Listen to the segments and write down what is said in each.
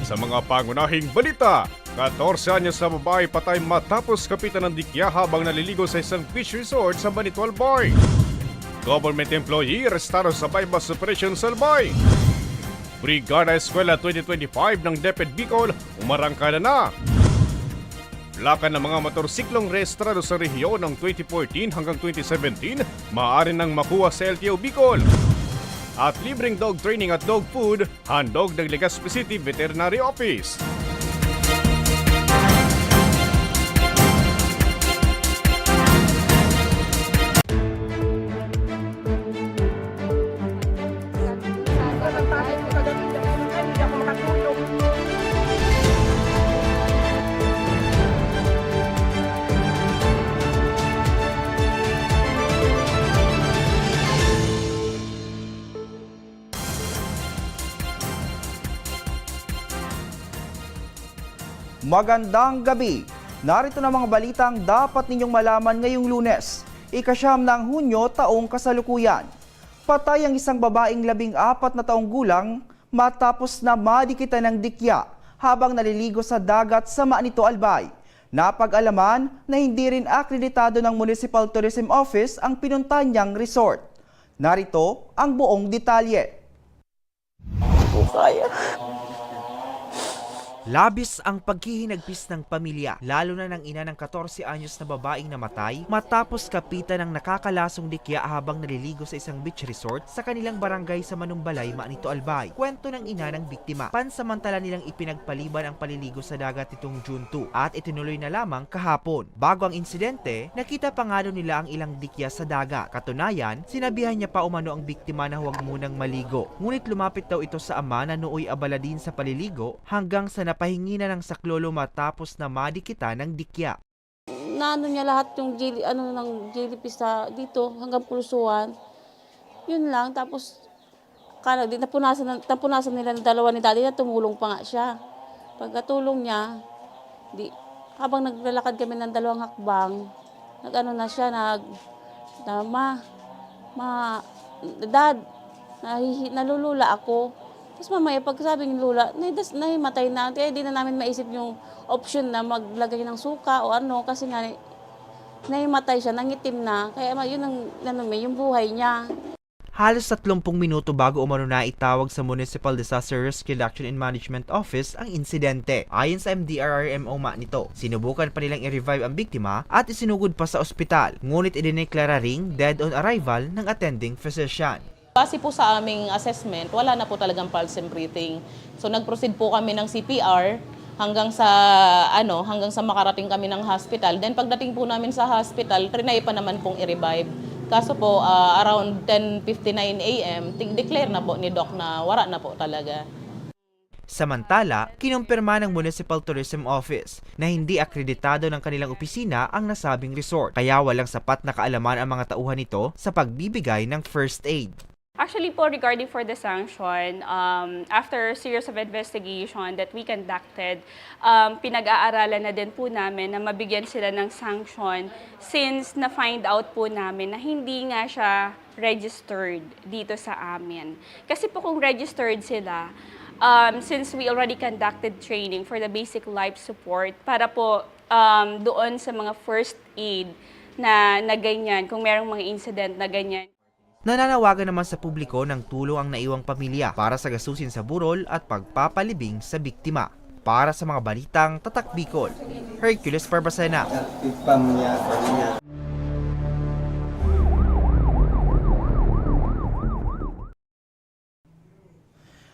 Sa mga pangunahing balita, 14 anyos na babae patay matapos kapitan ng dikya habang naliligo sa isang beach resort sa Manito Albay. Government employee arestado sa bypass operation sa Albay. Brigada Eskwela 2025 ng DepEd Bicol umarangkada na. Plaka ng mga motorsiklong rehistrado sa rehiyon ng 2014 hanggang 2017 maaari nang makuha sa LTO Bicol. At libreng dog training at dog food, handog ng Legazpi City Veterinary Office. Magandang gabi! Narito na mga balitang dapat ninyong malaman ngayong Lunes, ika-9 ng Hunyo taong kasalukuyan. Patay ang isang babaeng 14 na taong gulang matapos na madikitan ng dikya habang naliligo sa dagat sa Manito Albay. Napag-alaman na hindi rin akreditado ng Municipal Tourism Office ang pinunta niyang resort. Narito ang buong detalye. Labis ang paghihinagpis ng pamilya, lalo na ng ina ng 14 anyos na babaeng namatay matapos kapitan ng nakakalasong dikya habang naliligo sa isang beach resort sa kanilang barangay sa Manumbalay, Manito Albay. Kwento ng ina ng biktima, pansamantala nilang ipinagpaliban ang paliligo sa dagat itong June 2 at itinuloy na lamang kahapon. Bago ang insidente, nakita pa nga nila ang ilang dikya sa dagat. Katunayan, sinabihan niya pa umano ang biktima na huwag munang maligo. Ngunit lumapit daw ito sa ama na nooy abala din sa paliligo hanggang sa pahingi na ng saklolo matapos na madikita ng dikya. Naano niya lahat yung ng jellyfish sa dito hanggang pulsuan. Yun lang, tapos napunasan nila ng dalawa ni daddy na tumulong pa nga siya. Pagkatulong niya, habang naglalakad kami ng 2 hakbang, dad, nalulula ako. Tapos mamaya pagsabi ng lula, nahimatay na. Kaya di na namin maisip yung option na maglagay ng suka o ano. Kasi nga, nahimatay siya, nangitim na. Kaya yun yung buhay niya. Halos 30 minuto bago umano na itawag sa Municipal Disaster Risk Reduction and Management Office ang insidente. Ayon sa MDRRMO nito, sinubukan pa nilang i-revive ang biktima at isinugod pa sa ospital. Ngunit idineklara ring dead on arrival ng attending physician. Base po sa aming assessment, wala na po talagang pulse and breathing. So nag-proceed po kami ng CPR hanggang sa makarating kami ng hospital. Then pagdating po namin sa hospital, trinay pa naman pong i-revive. Kaso po around 10:59 AM, declare na po ni Doc na wala na po talaga. Samantala, kinumpirma ng Municipal Tourism Office na hindi akreditado ng kanilang opisina ang nasabing resort, kaya walang sapat na kaalaman ang mga tauhan nito sa pagbibigay ng first aid. Actually po, regarding for the sanction, after a series of investigation that we conducted, pinag-aaralan na din po namin na mabigyan sila ng sanction since na-find out po namin na hindi nga siya registered dito sa amin. Kasi po kung registered sila, since we already conducted training for the basic life support para po doon sa mga first aid na ganyan, kung merong mga incident na ganyan. Nananawagan naman sa publiko ng tulong ang naiwang pamilya para sa gasusin sa burol at pagpapalibing sa biktima. Para sa mga balitang Tatak Bicol, Hercules Barbacena.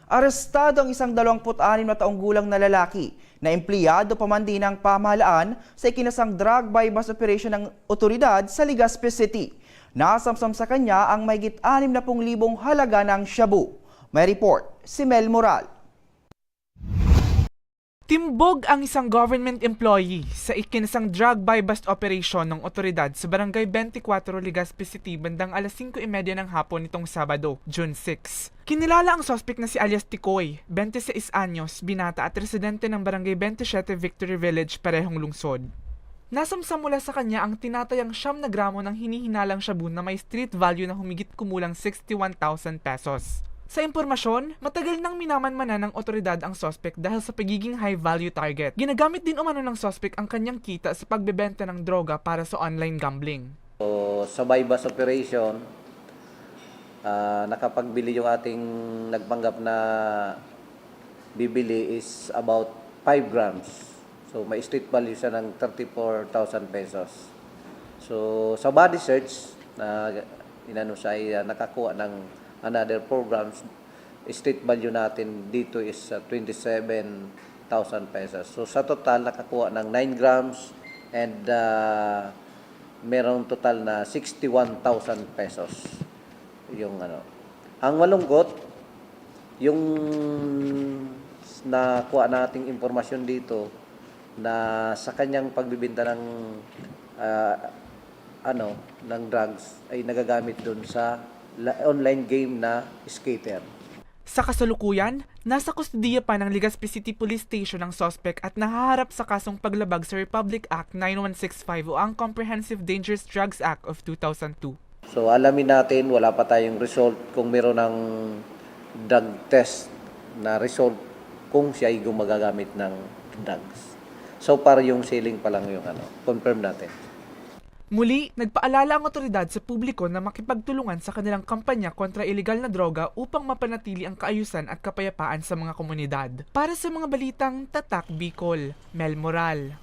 Arestado ang isang 26 na taong gulang na lalaki na empleyado pa man din ng pamahalaan sa ikinasang drug bypass operation ng otoridad sa Legazpi City. Nasamsam sa kanya ang mahigit 60,000 halaga ng shabu. May report si Mel Moral. Timbog ang isang government employee sa ikinasang drug buy-bust operation ng otoridad sa Barangay 24, Legazpi City bandang alas 5:30 ng hapon nitong Sabado, June 6. Kinilala ang suspect na si alias Tikoy, 26 anyos, binata at residente ng Barangay 27 Victory Village, parehong lungsod. Nasamsam mula sa kanya ang tinatayang 9 na gramo ng hinihinalang shabu na may street value na humigit kumulang 61,000 pesos. Sa impormasyon, matagal nang minamanmanan ng otoridad ang suspect dahil sa pagiging high-value target. Ginagamit din umano ng suspect ang kanyang kita sa pagbebenta ng droga para sa online gambling. So, sa bypass operation, nakapagbili yung ating nagpanggap na bibili is about 5 grams. So, may street value siya ng 34,000 pesos. So, sa body search, inano siya ay nakakuha ng another 4 grams. Street value natin dito is 27,000 pesos. So, sa total, nakakuha ng 9 grams and merong total na 61,000 pesos. Yung ano. Ang malungkot, yung nakuha nating impormasyon dito na sa kanyang pagbibenta ng ng drugs ay nagagamit doon sa online game na skater. Sa kasalukuyan, nasa kustudiya pa ng Legazpi City Police Station ang suspect at nahaharap sa kasong paglabag sa Republic Act 9165 o ang Comprehensive Dangerous Drugs Act of 2002. So alamin natin, wala pa tayong result kung meron ng drug test na result kung siya ay gumagamit ng drugs. So para yung selling pa lang yung confirm natin. Muli, nagpaalala ang otoridad sa publiko na makipagtulungan sa kanilang kampanya kontra ilegal na droga upang mapanatili ang kaayusan at kapayapaan sa mga komunidad. Para sa mga balitang Tatak Bicol, Mel Moral.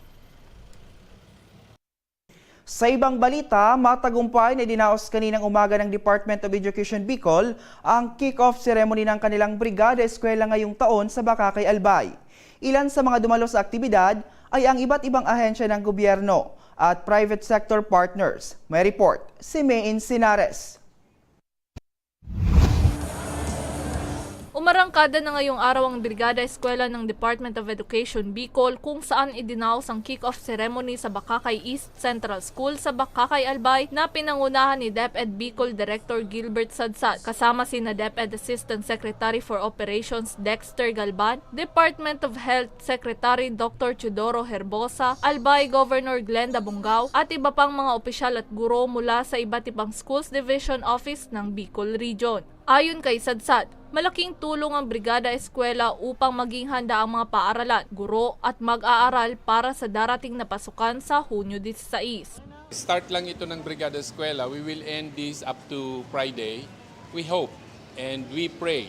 Sa ibang balita, matagumpay na dinaos kaninang umaga ng Department of Education Bicol ang kick-off ceremony ng kanilang brigada eskwela ngayong taon sa Bakakay, Albay. Ilan sa mga dumalo sa aktibidad ay ang iba't ibang ahensya ng gobyerno at private sector partners. May report si Maine Sinares. Umarangkada na ngayong araw ang Brigada Eskwela ng Department of Education Bicol kung saan idinaos ang kick-off ceremony sa Bakakay East Central School sa Bakakay, Albay na pinangunahan ni DepEd Bicol Director Gilbert Sadsad kasama sina DepEd Assistant Secretary for Operations Dexter Galban, Department of Health Secretary Dr. Teodoro Herbosa, Albay Governor Glenda Bungao at iba pang mga opisyal at guro mula sa iba't ibang Schools Division Office ng Bicol Region. Ayon kay Sadsad, malaking tulong ang Brigada Eskwela upang maging handa ang mga paaralan, guro at mag-aaral para sa darating na pasukan sa Hunyo 16. Start lang ito ng Brigada Eskwela. We will end this up to Friday. We hope and we pray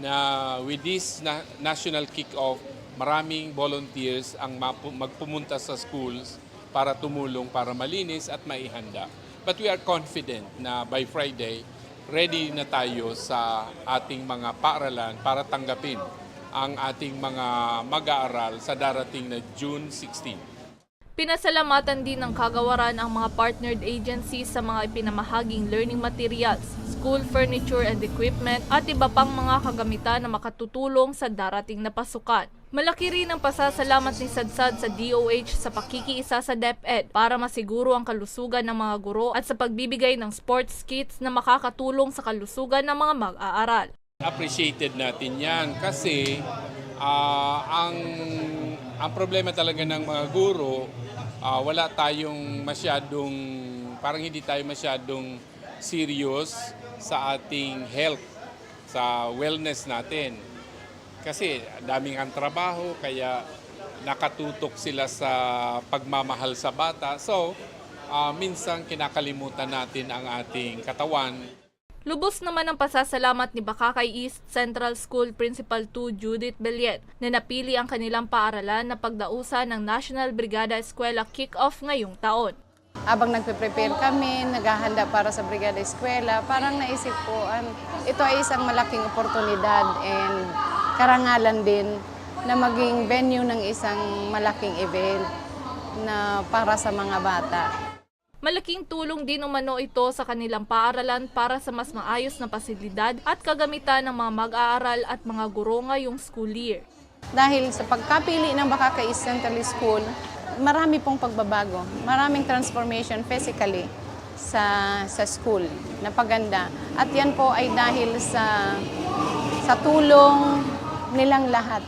na with this national kick-off, maraming volunteers ang magpumunta sa schools para tumulong para malinis at maihanda. But we are confident na by Friday, ready na tayo sa ating mga paaralan para tanggapin ang ating mga mag-aaral sa darating na June 16. Pinasalamatan din ng kagawaran ang mga partnered agencies sa mga ipinamahaging learning materials, school furniture and equipment at iba pang mga kagamitan na makatutulong sa darating na pasukan. Malaki rin ang pasasalamat ni Sadsad sa DOH sa pakikiisa sa DepEd para masiguro ang kalusugan ng mga guro at sa pagbibigay ng sports kits na makakatulong sa kalusugan ng mga mag-aaral. Appreciated natin yan kasi ang problema talaga ng mga guro, wala tayong masyadong, parang hindi tayo masyadong serious sa ating health, sa wellness natin. Kasi daming ang trabaho, kaya nakatutok sila sa pagmamahal sa bata. So, minsan kinakalimutan natin ang ating katawan. Lubos naman ang pasasalamat ni Bakakay East Central School Principal 2 Judith Belliet na napili ang kanilang paaralan na pagdausan ng National Brigada Eskwela Kick-Off ngayong taon. Habang nagpe-prepare kami, naghahanda para sa Brigada Eskwela, parang naisip ko, ito ay isang malaking oportunidad and karangalan din na maging venue ng isang malaking event na para sa mga bata. Malaking tulong din umano ito sa kanilang paaralan para sa mas maayos na pasilidad at kagamitan ng mga mag-aaral at mga guro ngayong school year. Dahil sa pagkapili ng Bakakay East Central School, marami pong pagbabago, maraming transformation physically sa school na paganda. At yan po ay dahil sa tulong nilang lahat,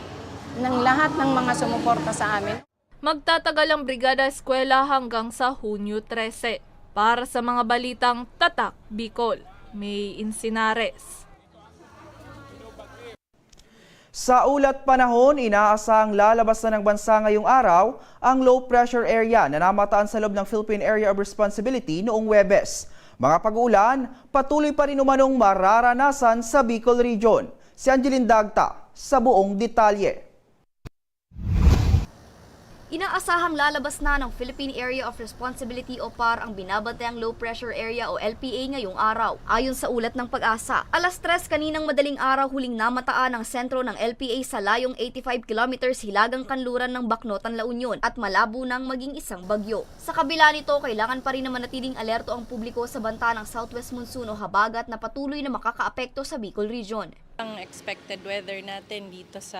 ng mga sumuporta sa amin. Magtatagal ang Brigada Eskwela hanggang sa Hunyo 13. Para sa mga balitang Tatak Bicol, May Insinares. Sa ulat panahon, inaasahang lalabas na ng bansa ngayong araw ang low pressure area na namataan sa loob ng Philippine Area of Responsibility noong Huwebes. Mga pag-uulan, patuloy pa rin umanong mararanasan sa Bicol Region. Si Angeline Dagta sa buong detalye. Inaasahang lalabas na ng Philippine Area of Responsibility o PAR ang binabantayang low pressure area o LPA ngayong araw. Ayon sa ulat ng Pag-asa, alas 3 kaninang madaling araw huling namataan ang sentro ng LPA sa layong 85 kilometers hilagang kanluran ng Bacnotan, La Union at malabo nang maging isang bagyo. Sa kabila nito, kailangan pa rin na manatiling alerto ang publiko sa banta ng southwest monsoon o habagat na patuloy na makakaapekto sa Bicol Region. Ang expected weather natin dito sa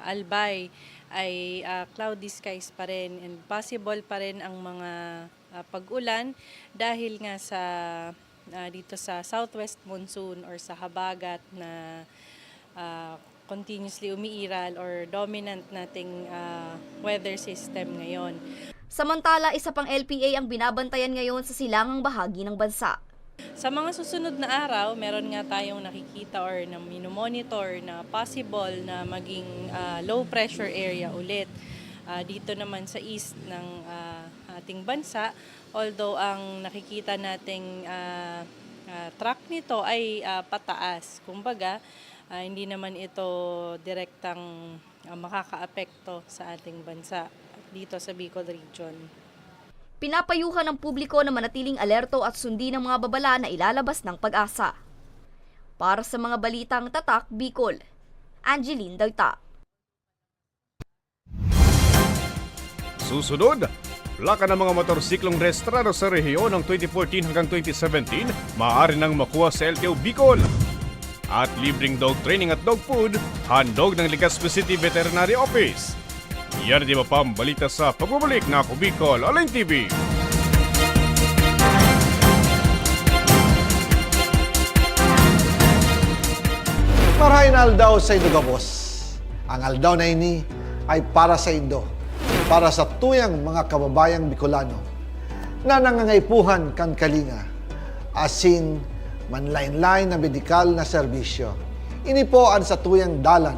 Albay ay cloudy skies pa rin and possible pa rin ang mga pag-ulan dahil nga sa dito sa southwest monsoon or sa habagat na continuously umiiral or dominant nating weather system ngayon. Samantala, isa pang LPA ang binabantayan ngayon sa silangang bahagi ng bansa. Sa mga susunod na araw, meron nga tayong nakikita or na minomonitor na possible na maging low pressure area ulit dito naman sa east ng ating bansa. Although ang nakikita nating track nito ay pataas. Kumbaga, hindi naman ito direktang makakaapekto sa ating bansa dito sa Bicol Region. Pinapayuhan ng publiko na manatiling alerto at sundin ang mga babala na ilalabas ng Pag-asa. Para sa mga balitang Tatak Bicol, Angeline Dagta. Susunod, plaka ng mga motorsiklong rehistrado sa rehiyon ng 2014 hanggang 2017 maaari nang makuha sa LTO Bicol. At libreng dog training at dog food, handog ng Legazpi City Veterinary Office. Yan di ba pang balita sa pagbabalik na Ako Bicol Online TV. Marahin aldaw sa Indo Gabos. Ang aldaw na ini ay para sa Indo, para sa tuyang mga kababayang Bicolano na nangangaipuhan kan kalinga, asin manlain-lain na medikal na serbisyo. Ini po ang sa tuyang dalan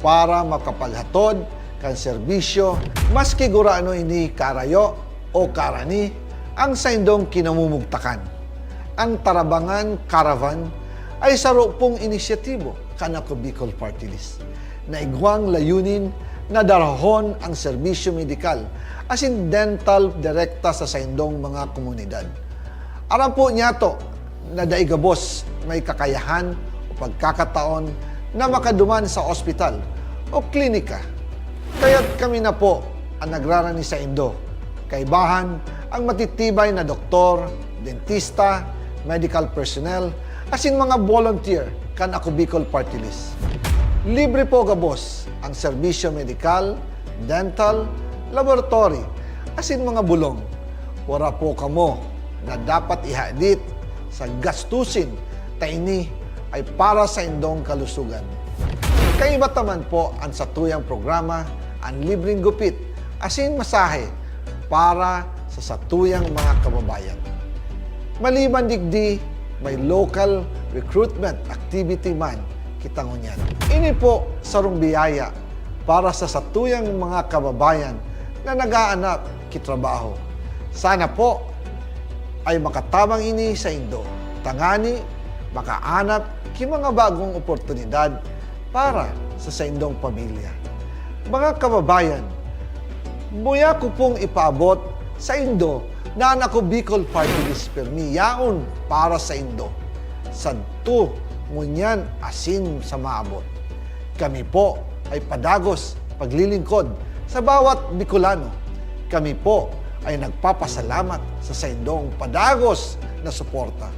para makapaghatod kan serbisyo, maski gurano ini karayo o karani, ang sa indong kinamumugtakan. Ang Tarabangan Caravan ay sarupong inisyatibo kan Ako Bicol Party List na igwang layunin na darahon ang serbisyo medikal asin dental direkta sa saindong mga komunidad. Aram po niya to na daigabos may kakayahan o pagkakataon na makaduman sa ospital o klinika. Kaya't kami na po ang nagrarani sa Indo. Kaibahan ang matitibay na doktor, dentista, medical personnel, asin mga volunteer kan Ako Bicol Party List. Libre po gabos ang serbisyo medikal, dental, laboratory, asin mga bulong. Wala po kamo na dapat ihadit sa gastusin ta ini ay para sa indong kalusugan. Kaiba taman po ang satuyang programa, ang libreng gupit, asin masahe para sa satuyang mga kababayan. Maliban digdi, may local recruitment activity man kitangunyan. Ini po sarong biyaya para sa satuyang mga kababayan na nag-aanap kitrabaho. Sana po ay makatabang ini sa Indo. Tangani, makaanap ki mga bagong oportunidad para sa saindong pamilya. Mga kababayan, buya ko pong ipaabot sa Indo na ang Ako Bicol Party List permi yaon para sa Indo. Sadto ngunyan asin sa maabot. Kami po ay padagos paglilingkod sa bawat Bicolano. Kami po ay nagpapasalamat sa saindong padagos na suporta.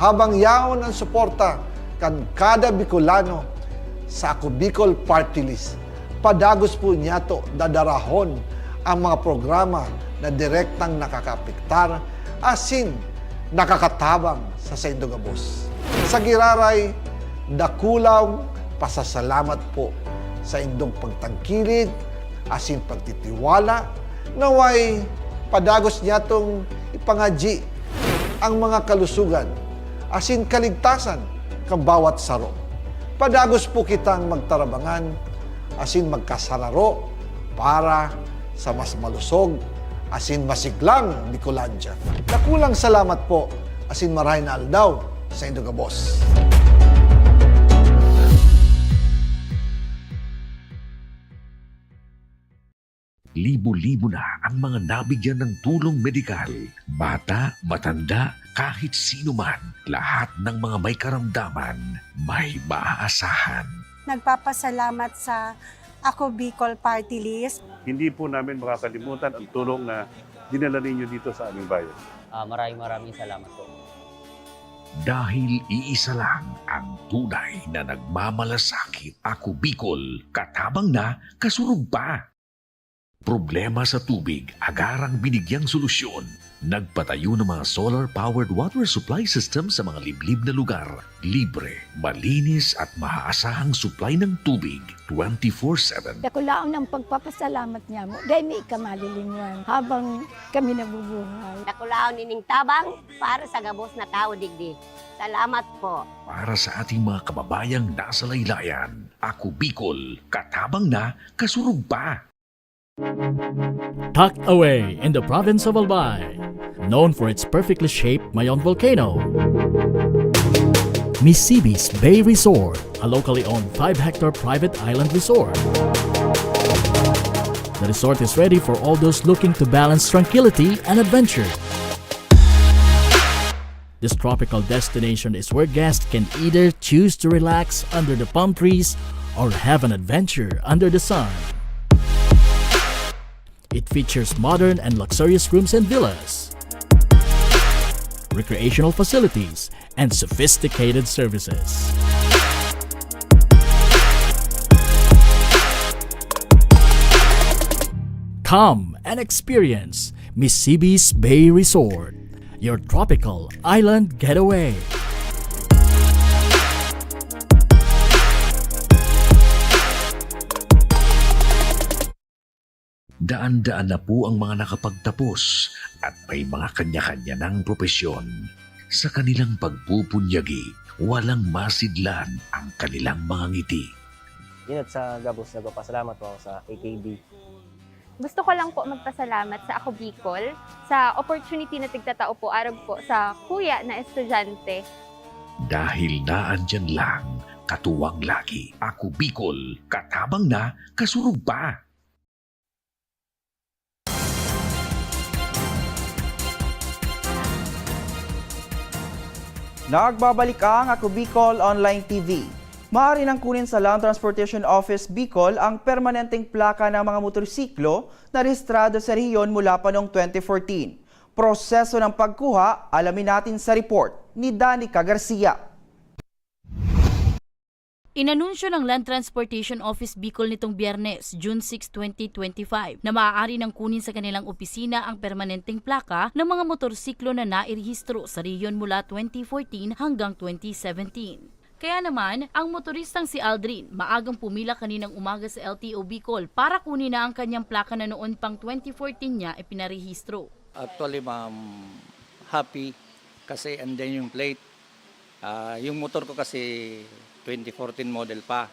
Habang yaon ang suporta kan kada Bicolano sa Ako Bicol Party List, padagos po niya to dadarahon ang mga programa na direktang nakakapiktar asin nakakatabang sa Saindong Gabos. Sa giraray, dakulaw pasasalamat po sa indong pagtangkilid asin pagtitiwala naway padagos niya tong ipangadji ang mga kalusugan asin kaligtasan kang bawat saro. padagos po kitang magtarabangan, asin magkasararo, para sa mas malusog, asin masiglang Bicolandia. Nakulang salamat po, asin marahin na aldaw sa Indogabos. Libo-libo na ang mga nabigyan ng tulong medikal. Bata, matanda, kahit sino man, lahat ng mga may karamdaman, may maaasahan. Nagpapasalamat sa Ako Bicol Party List. Hindi po namin makakalimutan ang tulong na dinala ninyo dito sa aming bayan. Maraming salamat po. Dahil iisa lang ang tunay na nagmamalasakit. Ako Bicol, katabang na, kasurog pa. Problema sa tubig, agarang binigyang solusyon. Nagpatayo ng mga solar-powered water supply system sa mga liblib na lugar. Libre, malinis at maaasahang supply ng tubig 24/7. Dakulaon ang pagpapasalamat niya mo. Dahil may ikamalilingan habang kami nabubuhay. Dakulaon nining tabang para sa gabos na tao digdi. Salamat po. Para sa ating mga kababayang nasa laylayan, Ako Bicol, katabang na, kasurog pa. Tucked away in the province of Albay, known for its perfectly shaped Mayon volcano, Misibis Bay Resort, a locally owned 5-hectare private island resort. The resort is ready for all those looking to balance tranquility and adventure. This tropical destination is where guests can either choose to relax under the palm trees or have an adventure under the sun. It features modern and luxurious rooms and villas, recreational facilities, and sophisticated services. Come and experience Misibis Bay Resort, your tropical island getaway. Daan-daan na po ang mga nakapagtapos at may mga kanya-kanya ng propesyon. Sa kanilang pagpupunyagi, walang masidlan ang kanilang mga ngiti. Inot sa Gabos, nagpapasalamat po ako sa AKB. Gusto ko lang po magpasalamat sa Ako Bicol sa opportunity na tigtatao po arag po sa kuya na estudyante. Dahil naandyan lang, katuwang lagi. Ako Bicol, katabang na, kasurog pa. Nagbabalik ang Ako Bicol Online TV. Maaari nang kunin sa Land Transportation Office Bicol ang permanenteng plaka ng mga motorsiklo na rehistrado sa rehiyon mula pa noong 2014. Proseso ng pagkuha, alamin natin sa report ni Danica Garcia. Inanunsyo ng Land Transportation Office Bicol nitong Biyernes, June 6, 2025 na maaari nang kunin sa kanilang opisina ang permanenteng plaka ng mga motorsiklo na nairehistro sa rehiyon mula 2014 hanggang 2017. Kaya naman, ang motoristang si Aldrin maagang pumila kaninang umaga sa LTO Bicol para kunin na ang kanyang plaka na noon pang 2014 niya ipinarehistro. Actually, ma'am, happy kasi andyan yung plate. Yung motor ko kasi 2014 model pa.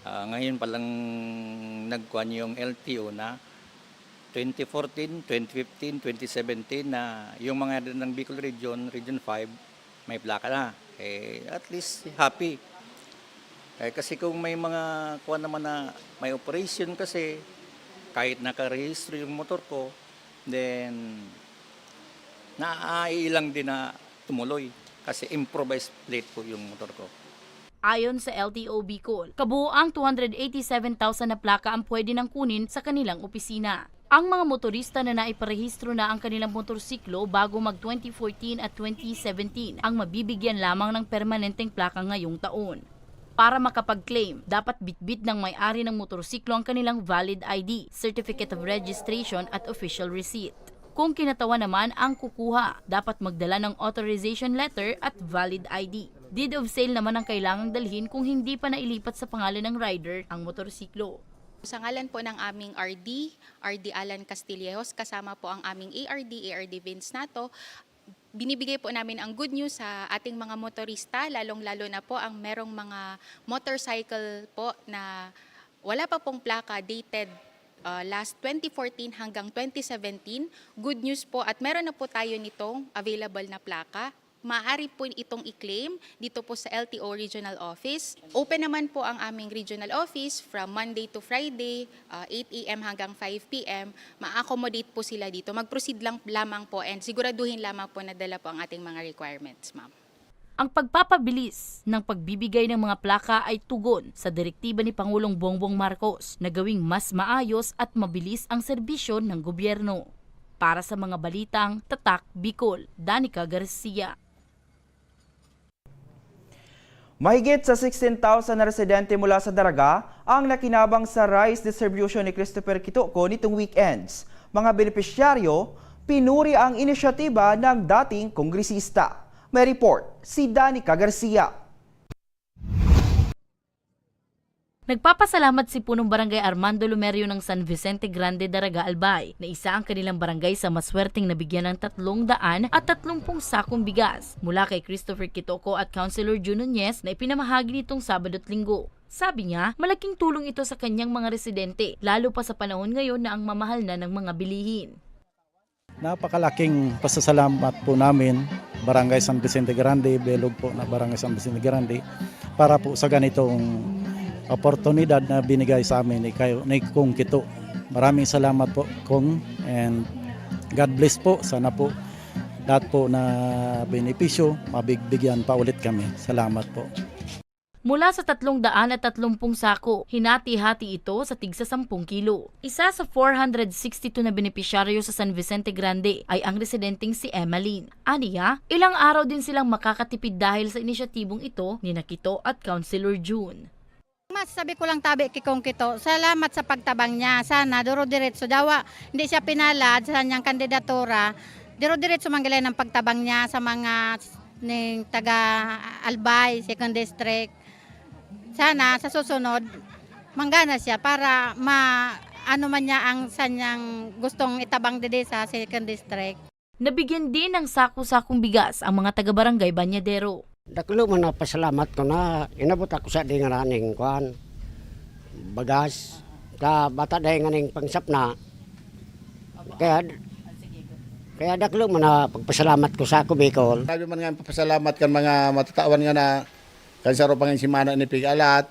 Ngayon palang nagkuhan yung LTO na 2014, 2015, 2017 na yung mga ng Bicol Region, Region 5, may plaka na. At least happy. Kasi kung may mga kuha naman na may operation kasi, kahit nakarehistro yung motor ko, then naailang din na tumuloy kasi improvised plate po yung motor ko. Ayon sa LTO Bicol, kabuuang 287,000 na plaka ang pwede nang kunin sa kanilang opisina. Ang mga motorista na naiparehistro na ang kanilang motorsiklo bago mag 2014 at 2017 ang mabibigyan lamang ng permanenteng plaka ngayong taon. Para makapag-claim, dapat bitbit ng may-ari ng motorsiklo ang kanilang valid ID, Certificate of Registration at Official Receipt. Kung kinatawa naman ang kukuha, dapat magdala ng authorization letter at valid ID. Deed of sale naman ang kailangang dalhin kung hindi pa nailipat sa pangalan ng rider ang motorsiklo. Sa ngalan po ng aming RD Alan Castillejos, kasama po ang aming ARD Vince Nato, binibigay po namin ang good news sa ating mga motorista, lalong-lalo na po ang merong mga motorcycle po na wala pa pong plaka dated last 2014 hanggang 2017. Good news po at meron na po tayo nitong available na plaka. Maaari po itong i-claim dito po sa LTO Regional Office. Open naman po ang aming Regional Office from Monday to Friday, 8 a.m. hanggang 5 p.m. Ma-accommodate po sila dito. Mag-proceed lang lamang po and siguraduhin lamang po na dala po ang ating mga requirements, ma'am. Ang pagpapabilis ng pagbibigay ng mga plaka ay tugon sa direktiba ni Pangulong Bongbong Marcos na gawing mas maayos at mabilis ang serbisyo ng gobyerno. Para sa mga balitang Tatak Bicol, Danica Garcia. Mahigit sa 16,000 na residente mula sa Daraga ang nakinabang sa rice distribution ni Christopher Kitoko nitong weekends. Mga benepisyaryo, pinuri ang inisyatiba ng dating kongresista. May report si Danica Garcia. Nagpapasalamat si Punong Barangay Armando Lumerio ng San Vicente Grande, Daraga, Albay na isa ang kanilang barangay sa maswerteng nabigyan ng 330 sakong bigas mula kay Christopher Kitoko at Councilor June Nunez na ipinamahagi nitong Sabado at Linggo. Sabi niya, malaking tulong ito sa kanyang mga residente, lalo pa sa panahon ngayon na ang mamahal na ng mga bilihin. Napakalaking pasasalamat po namin, Barangay San Vicente Grande, Belog po na Barangay San Vicente Grande, para po sa ganitong oportunidad na binigay sa amin ni Kong Kito. Maraming salamat po, Kong, and God bless po. Sana po lahat po na benepisyo, mabigbigyan pa ulit kami. Salamat po. Mula sa 330 sako, hinati-hati ito sa tigsa 10 kilo. Isa sa 462 na benepisyaryo sa San Vicente Grande ay ang residenteng si Emmeline. Aniya, ilang araw din silang makakatipid dahil sa inisyatibong ito ni Nakito at Councilor June. Masasabi ko lang tabi kay Kong Kito, salamat sa pagtabang niya. Sana duro-diretso dawa, hindi siya pinalad sa kanyang kandidatura. Duro-diretso manggalay ng pagtabang niya sa mga taga Albay, 2nd District. Sana sa susunod, manggana siya para ano man niya ang sanyang gustong itabang dede sa 2nd District. Nabigyan din ng sako-sakong bigas ang mga taga-barangay Banyadero. Daklo man na pasalamat ko na inabot ako sa di nga raning kuan bagas ka bata dahil nga ning pangsap na kaya daklo man na pagpasalamat ko sa ako Bicol. Sabi man nga papasalamat kan mga matatawan nga na kansaro pangin simana ni Pigalat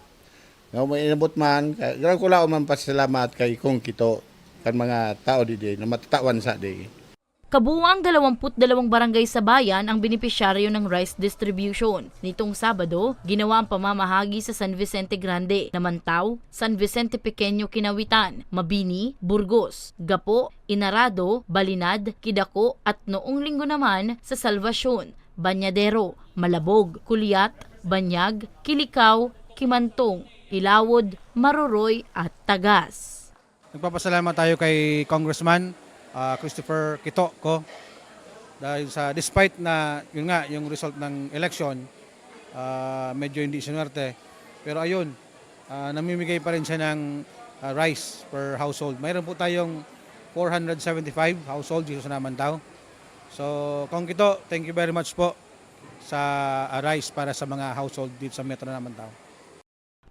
nga may inabot man grabe ko lao man pasalamat kay Kong Kito kan mga tao di na matatawan sa di. Kabuuang 22 barangay sa bayan ang benepisyaryo ng rice distribution. Nitong Sabado, ginawa ang pamamahagi sa San Vicente Grande, Namantaw, San Vicente Pequeño Kinawitan, Mabini, Burgos, Gapo, Inarado, Balinad, Kidako at noong linggo naman sa Salvacion, Banyadero, Malabog, Kuliat, Banyag, Kilikaw, Kimantong, Ilawod, Maruroy at Tagas. Nagpapasalamat tayo kay Congressman Christopher Kitoko dahil sa despite na yung result ng election medyo hindi sinuwerte pero ayun namimigay pa rin siya ng rice per household. Mayroon po tayong 475 household dito sa Namantaw. So Kong Kito, thank you very much po sa rice para sa mga household dito sa Metro Namantaw.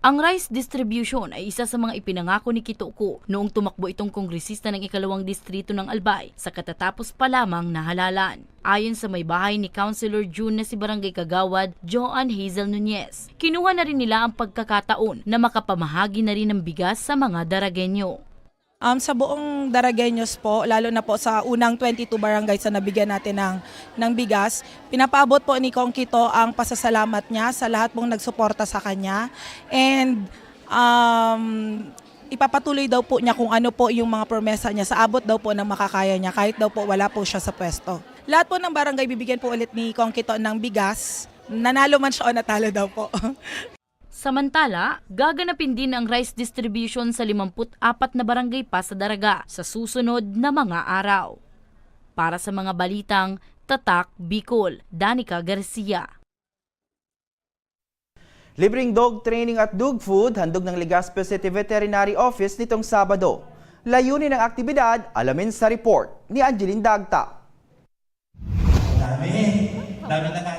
Ang rice distribution ay isa sa mga ipinangako ni Kitoko noong tumakbo itong kongresista ng 2nd distrito ng Albay sa katatapos pa lamang na halalan. Ayon sa may bahay ni Councilor June na si Barangay Kagawad, Joan Hazel Nunez, kinuha na rin nila ang pagkakataon na makapamahagi na rin ng bigas sa mga Daragenyo. Sa buong Daragenyos po, lalo na po sa unang 22 barangays na nabigyan natin ng bigas, pinapaabot po ni Kong Kito ang pasasalamat niya sa lahat pong nagsuporta sa kanya. And ipapatuloy daw po niya kung ano po yung mga promesa niya sa abot daw po ng makakaya niya kahit daw po wala po siya sa pwesto. Lahat po ng barangay bibigyan po ulit ni Kong Kito ng bigas. Nanalo man siya o natalo daw po. Samantala, gaganapin din ang rice distribution sa 54 na barangay pa sa Daraga sa susunod na mga araw. Para sa mga balitang Tatak Bicol, Danica Garcia. Libreng dog training at dog food handog ng Legazpi City Veterinary Office nitong Sabado. Layunin ng aktibidad, alamin sa report ni Angeline Dagta.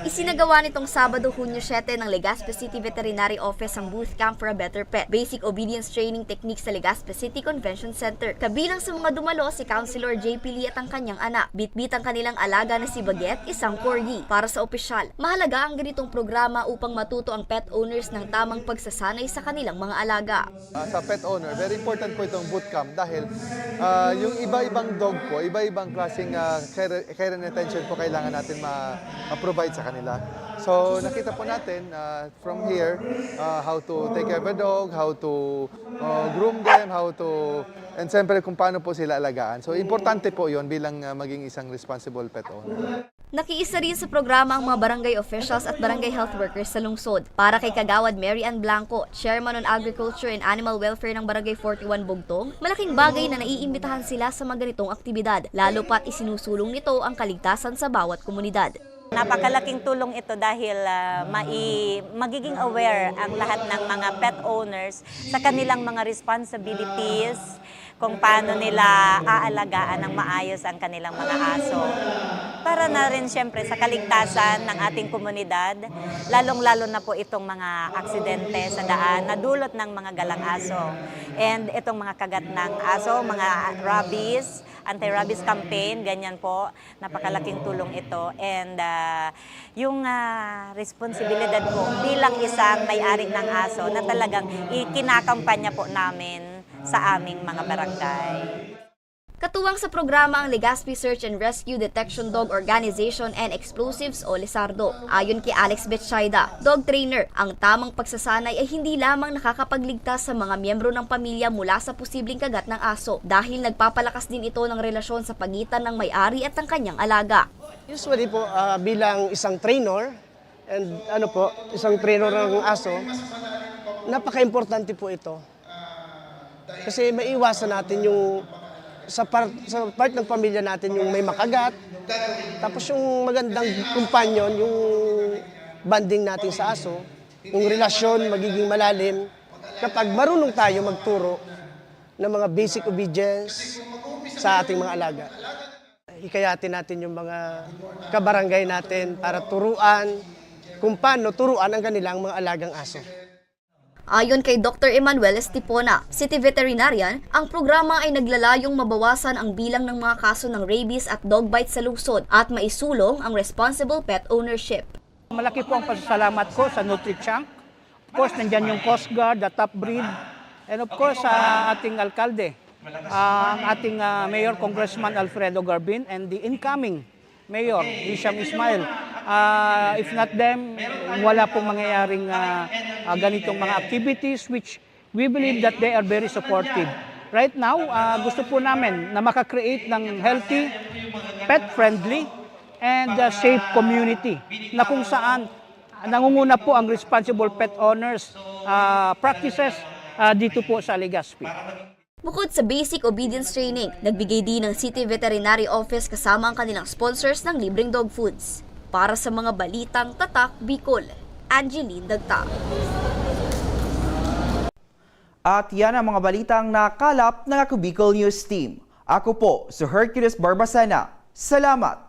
Isinagawa nitong Sabado, Hunyo 7 ng Legazpi City Veterinary Office ang Booth Camp for a Better Pet, Basic Obedience Training Technique sa Legazpi City Convention Center. Kabilang sa mga dumalo si Councilor JP Lee at ang kanyang anak. Bitbit ang kanilang alaga na si Baguette, isang corgi. Para sa opisyal, mahalaga ang ganitong programa upang matuto ang pet owners ng tamang pagsasanay sa kanilang mga alaga. Sa pet owner, very important po itong bootcamp dahil yung iba-ibang dog po, iba-ibang klaseng care and attention po kailangan natin ma-provide sa kanila. So nakita po natin from here how to take care of a dog, how to groom them, and siyempre kung paano po sila alagaan. So importante po yon bilang maging isang responsible pet owner. Nakiisa rin sa programa ang mga barangay officials at barangay health workers sa lungsod. Para kay Kagawad Mary Ann Blanco, Chairman on Agriculture and Animal Welfare ng Barangay 41 Bugtong, malaking bagay na naiimbitahan sila sa mga ganitong aktibidad, lalo pat isinusulong nito ang kaligtasan sa bawat komunidad. Napakalaking tulong ito dahil magiging aware ang lahat ng mga pet owners sa kanilang mga responsibilities, kung paano nila aalagaan ng maayos ang kanilang mga aso. Para na rin siyempre sa kaligtasan ng ating komunidad, lalong-lalo na po itong mga aksidente sa daan na dulot ng mga galang aso. And itong mga kagat ng aso, mga rabies, anti-rabies campaign, ganyan po, napakalaking tulong ito. And yung responsibilidad po bilang isang may-ari ng aso na talagang ikinakampanya po namin sa aming mga barangay. Katuwang sa programa ang Legazpi Search and Rescue Detection Dog Organization and Explosives o Lesardo. Ayon kay Alex Betsaida, dog trainer, ang tamang pagsasanay ay hindi lamang nakakapagligtas sa mga miyembro ng pamilya mula sa posibleng kagat ng aso dahil nagpapalakas din ito ng relasyon sa pagitan ng may-ari at ang kanyang alaga. Usually po bilang isang trainer and isang trainer ng aso, napaka-importante po ito. Kasi maiwasan natin yung sa part ng pamilya natin yung may makagat, tapos yung magandang companion, yung bonding natin sa aso, yung relasyon magiging malalim kapag marunong tayo magturo ng mga basic obedience sa ating mga alaga. Hikayatin natin yung mga kabarangay natin para turuan kung paano turuan ang kanilang mga alagang aso. Ayon kay Dr. Emmanuel Estipona, City Veterinarian, ang programa ay naglalayong mabawasan ang bilang ng mga kaso ng rabies at dog bite sa lungsod at maisulong ang responsible pet ownership. Malaki po ang pasasalamat ko sa Nutri-Chunk. Of course, nandyan yung Coast Guard, the top breed, and of course, sa ating alkalde, ang ating Mayor Congressman Alfredo Garbin, and the incoming Mayor Hisham Ismail. If not them, wala pong mangyayaring ganitong mga activities which we believe that they are very supportive. Right now, gusto po namin na makakreate ng healthy, pet-friendly, and safe community na kung saan nangunguna po ang responsible pet owners practices dito po sa Legazpi. Bukod sa basic obedience training, nagbigay din ng City Veterinary Office kasama ang kanilang sponsors ng libreng dog foods. Para sa mga balitang Tatak Bicol, Angeline Dagta. At yan ang mga balitang nakalap ng Ako Bicol News Team. Ako po si Hercules Barbacena. Salamat!